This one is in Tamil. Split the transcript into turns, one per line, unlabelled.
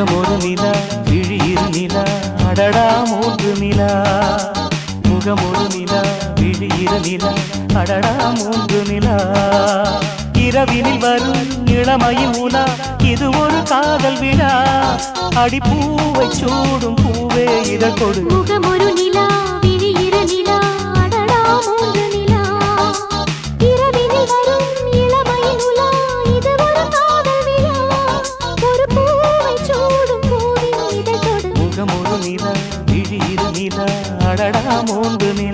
முகமொரு நிலா விழியிரு நிலா அடடா மூன்று நிலா முகமொரு நிலா விழியிரு நிலா அடடா மூன்று நிலா இரவினில் வரும் இளமையின் உலா இது ஒரு காதல் விழா அடிப்பூவை சூடும் பூவே இதழ் கொடு
முகமொரு நிலா விழியிரு நிலா அடடா மூன்று நிலா இரவினில் வரும் இளமையின் உலா இது ஒரு காதல் விழா ஒரு பூவை சூடும் பூவின் இதழ் கொடு
முகமொரு நிலா விழியிரு நிலா அடடா மூன்று நிலா